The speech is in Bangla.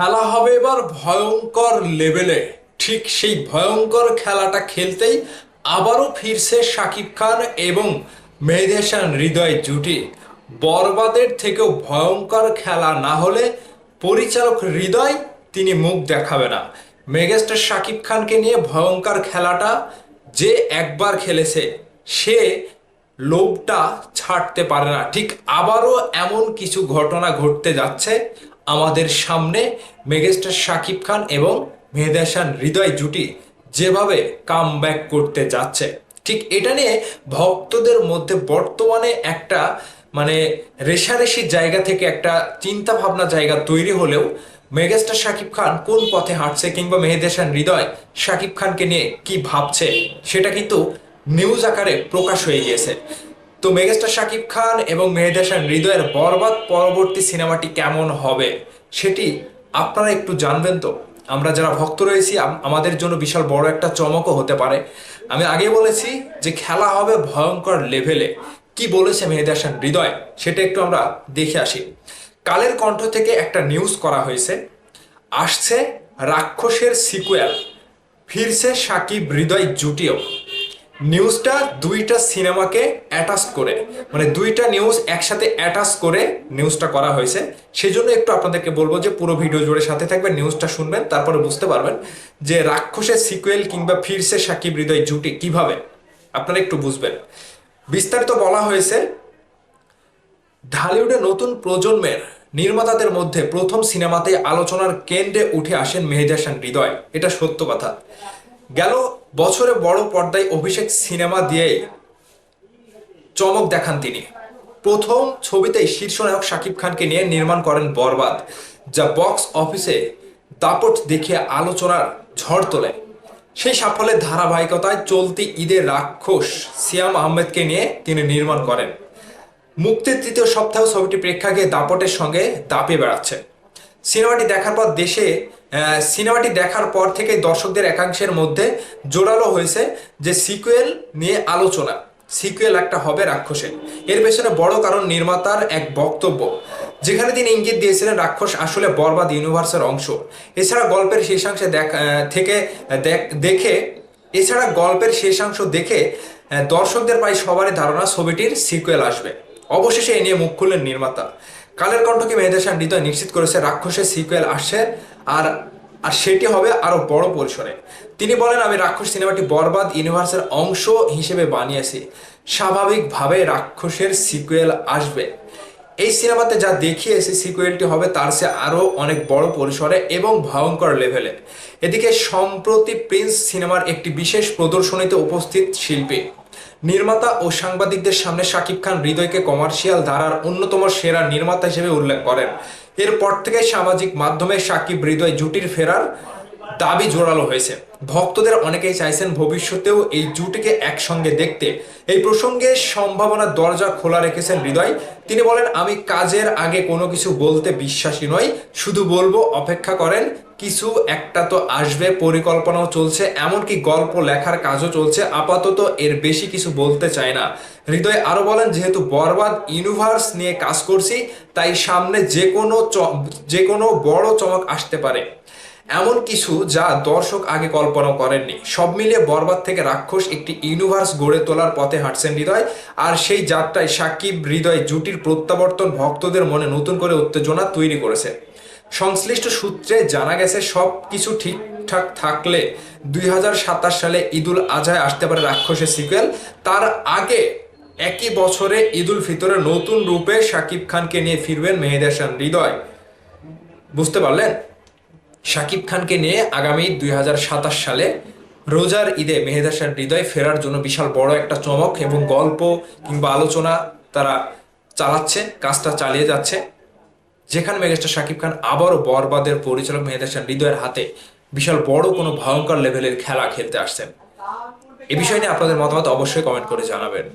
খেলা হবে এবার ভয়ঙ্কর লেভেলে। ঠিক সেই ভয়ঙ্কর খেলাটা খেলতেই আবারও ফিরছে শাকিব খান এবং মেহেদী হাসান হৃদয় জুটি। বরবাদের থেকেও ভয়ঙ্কর খেলা না হলে পরিচালক হৃদয় তিনি মুখ দেখাবে না। মেগাস্টার শাকিব খানকে নিয়ে ভয়ঙ্কর খেলাটা যে একবার খেলেছে সে লোভটা ছাড়তে পারে না। ঠিক আবারও এমন কিছু ঘটনা ঘটতে যাচ্ছে আমাদের সামনে। মেগাস্টার শাকিব খান এবং মেহেদী হাসান হৃদয় জুটি যেভাবে কামব্যাক করতে যাচ্ছে, ঠিক এটা নিয়ে ভক্তদের মধ্যে বর্তমানে একটা মানে রেশারেশির জায়গা থেকে একটা চিন্তা ভাবনা জায়গা তৈরি হলেও মেগাস্টার শাকিব খান কোন পথে হাঁটছে কিংবা মেহেদী হাসান হৃদয় শাকিব খানকে নিয়ে কি ভাবছে সেটা কিন্তু নিউজ আকারে প্রকাশ হয়ে গিয়েছে। তো মেগাস্টার শাকিব খান এবং মেহেদী হাসান হৃদয়ের বরবাদ পরবর্তী সিনেমাটি কেমন হবে সেটি আপনারা একটু জানবেন। তো আমরা যারা ভক্ত রয়েছি আমাদের জন্য বিশাল বড় একটা চমকও হতে পারে। আমি আগে বলেছি যে খেলা হবে ভয়ঙ্কর লেভেলে। কি বলেছে মেহেদী হাসান হৃদয় সেটা একটু আমরা দেখে আসি। কালের কণ্ঠ থেকে একটা নিউজ করা হয়েছে, আসছে রাক্ষসের সিকুয়েল, ফিরছে শাকিব হৃদয় জুটিও। নিউজটা দুইটা সিনেমাকে অ্যাটাচ করে, মানে দুইটা নিউজ একসাথে অ্যাটাচ করে নিউজটা করা হয়েছে। সেই জন্য একটু আপনাদেরকে বলবো যে পুরো ভিডিও জুড়ে সাথে থাকবেন, নিউজটা শুনবেন, তারপরে বুঝতে পারবেন যে রাক্ষসের সিকুয়েল কিংবা ফিরছে শাকিব হৃদয় জুটি কিভাবে আপনারা একটু বুঝবেন। বিস্তারিত বলা হয়েছে, ঢালিউডে নতুন প্রজন্মের নির্মাতাদের মধ্যে প্রথম সিনেমাতে আলোচনার কেন্দ্রে উঠে আসেন মেহেদী হাসান হৃদয়। এটা সত্য কথা। গেল বছরে বড় পর্দায় অভিষেক সিনেমা দিয়েই চমক দেখান তিনি। প্রথম ছবিতেই শীর্ষনায়ক শাকিব খানকে নিয়ে নির্মাণ করেন বরবাদ, যা বক্স অফিসে দাপট দেখিয়ে আলোচনার ঝড় তোলে। সেই সাফল্যের ধারাবাহিকতায় চলতি ঈদে রাক্ষস সিয়াম আহমেদকে নিয়ে তিনি নির্মাণ করেন। মুক্তির তৃতীয় সপ্তাহ ছবিটি প্রেক্ষাগৃহে দাপটের সঙ্গে দাপিয়ে বেড়াচ্ছে। সিনেমাটি দেখার পর সিনেমাটি দেখার পর থেকে দর্শকদের একাংশের মধ্যে জোরালো হয়েছে যে সিকুয়েল নিয়ে আলোচনা, সিকুয়েল একটা হবে রাক্ষসের। এর পেছনে বড় কারণ নির্মাতার এক বক্তব্য, যেখানে তিনি ইঙ্গিত দিয়েছিলেন রাক্ষস আসলে বরবাদ ইউনিভার্সের অংশ। এছাড়া গল্পের শেষাংশে গল্পের শেষাংশ দেখে দর্শকদের প্রায় সবারই ধারণা ছবিটির সিকুয়েল আসবে। অবশেষে এ নিয়ে মুখ খুললেন নির্মাতা। কালের কণ্ঠকে মেহেদী হাসান হৃদয় নিশ্চিত করেছে রাক্ষসের সিকুয়েল আসছে, আর আর সেটি হবে আরো বড় পরিসরে। তিনি বলেন, আমি রাক্ষস সিনেমাটি বরবাদ ইউনিভার্সের অংশ হিসেবে বানিয়েছি, স্বাভাবিকভাবে রাক্ষসের সিকুয়েল আসবে। এই সিনেমাতে যা দেখিয়েছি সিকুয়েলটি হবে তার চেয়ে আরো অনেক বড় পরিসরে এবং ভয়ঙ্কর লেভেলে। এদিকে সম্প্রতি প্রিন্স সিনেমার একটি বিশেষ প্রদর্শনীতে উপস্থিত শিল্পী, নির্মাতা ও সাংবাদিকদের সামনে শাকিব খান হৃদয়কে কমার্শিয়াল ধারার অন্যতম সেরা নির্মাতা হিসেবে উল্লেখ করেন। এরপর থেকে সামাজিক মাধ্যমে শাকিব হৃদয় জুটির ফেরার দাবি জোরালো হয়েছে। ভক্তদের অনেকেই চাইছেন ভবিষ্যতেও এই জুটিকে একসঙ্গে দেখতে। এই প্রসঙ্গে সম্ভাবনার দরজা খোলা রেখেছেন হৃদয়। তিনি বলেন, আমি কাজের আগে কোনো কিছু বলতে বিশ্বাসী নই, শুধু বলবো অপেক্ষা করেন, কিছু একটা তো আসবে, পরিকল্পনাও চলছে, এমনকি গল্প লেখার কাজও চলছে। আপাতত এর বেশি কিছু বলতে চাই না। হৃদয় আরো বলেন, যেহেতু বরবাদ ইউনিভার্স নিয়ে কাজ করছি, তাই সামনে যে কোনো বড় চমক আসতে পারে, এমন কিছু যা দর্শক আগে কল্পনা করেননি। সব মিলিয়ে বরবাদ থেকে রাক্ষস একটি ইউনিভার্স গড়ে তোলার পথে হাঁটছেন হৃদয়। আর সেই যাত্রায় শাকিব হৃদয় জুটির প্রত্যাবর্তন ভক্তদের মনে নতুন করে উত্তেজনা তৈরি করেছে। সংশ্লিষ্ট সূত্রে জানা গেছে, সব কিছু ঠিকঠাক থাকলে 2027 সালে ঈদুল আজহায় আসতে পারে রাক্ষসের সিকুয়েল। তার আগে একই বছরে ঈদুল ফিতরে নতুন রূপে শাকিব খানকে নিয়ে ফিরবেন মেহেদী হাসান হৃদয়। বুঝতে পারলেন? শাকিব খানকে নিয়ে আগামী 2027 সালে রোজার ঈদে মেহেদী হাসান হৃদয় ফেরার জন্য বিশাল বড় একটা চমক এবং গল্প কিংবা আলোচনা তারা কাজটা চালিয়ে যাচ্ছে, যেখানে মেগাস্টার শাকিব খান আবারও বরবাদের পরিচালক মেহেদী হাসান হৃদয়ের হাতে বিশাল বড় কোনো ভয়ঙ্কর লেভেলের খেলা খেলতে আসছেন। এ বিষয় নিয়ে আপনাদের মতামত অবশ্যই কমেন্ট করে জানাবেন।